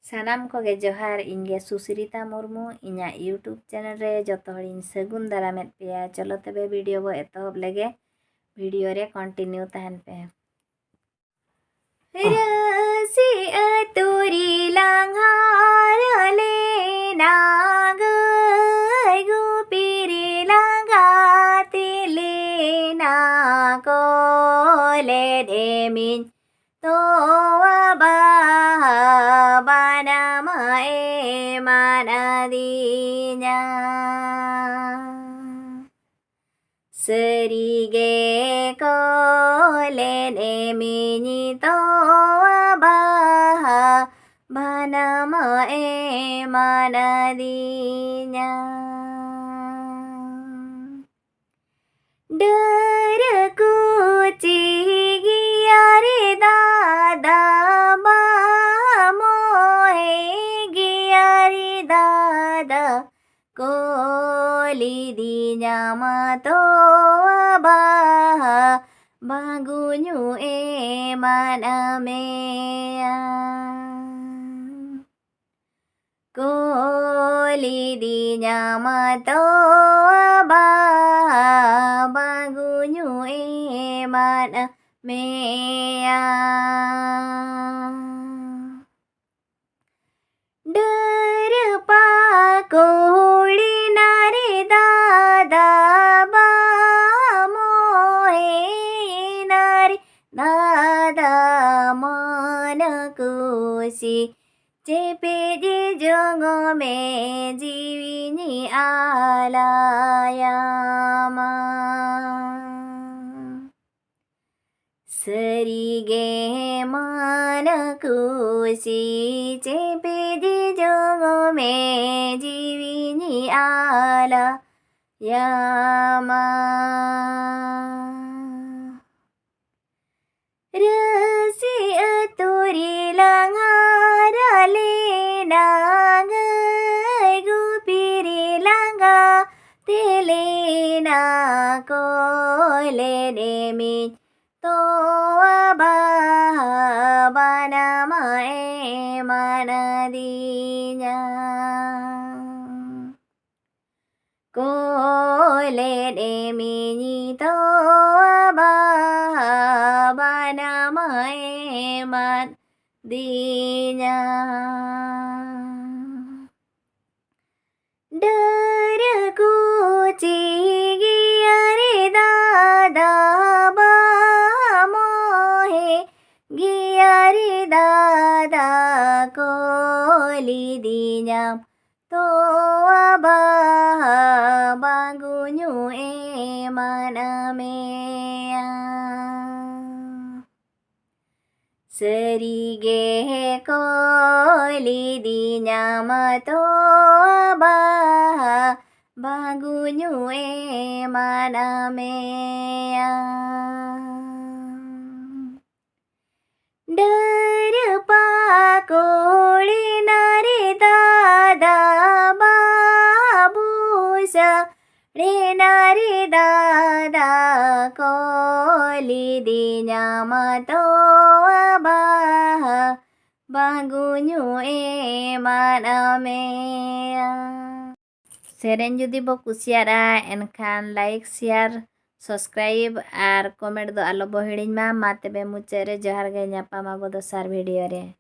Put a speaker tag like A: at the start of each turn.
A: सानाम को गे जोहार इंगे सुश्रिता मुर्मू इना यूट्यूब चैनल रे जतो हड़िन सगुन दारामेद पेया। चलो तबे वीडियो बो एतहब लेगे वीडियो रे कंटिन्यू तहन पे। रसी अतुरी लांघार लेना गई गुपीरी लांघाती लेना को ले देमिन तो manadinya serige kolene mini toabaha banama manadinya daraku cigiyare dada Koli dinya mato abah bagunyu manamea Koli dinya mato abah bagunyu manamea Derpa koli nari dada bamoe nari dada mana kusi cepe di jongo me jiwini alayama serige mana kusi cepe di jongo me jiwini ala yama rasi aturi langhara lena ngai gupiri langga telena kole demin to abah banama manadinya kole demini to abah banama manadinya daraku cigiyare dada giyari dada koli dinyam to abah bagunyu manamea serige koli dinyam to abah bagunyu manamea Derpa koli nari dada babusa nari dada koli dinya mato abah bagunyu manamea Seren judi bo kusiara enkan like share subscribe our comment दो आलो बहिड़ी मा तबे मुचारे जहर गई न्यापा मा बदो सार video रे।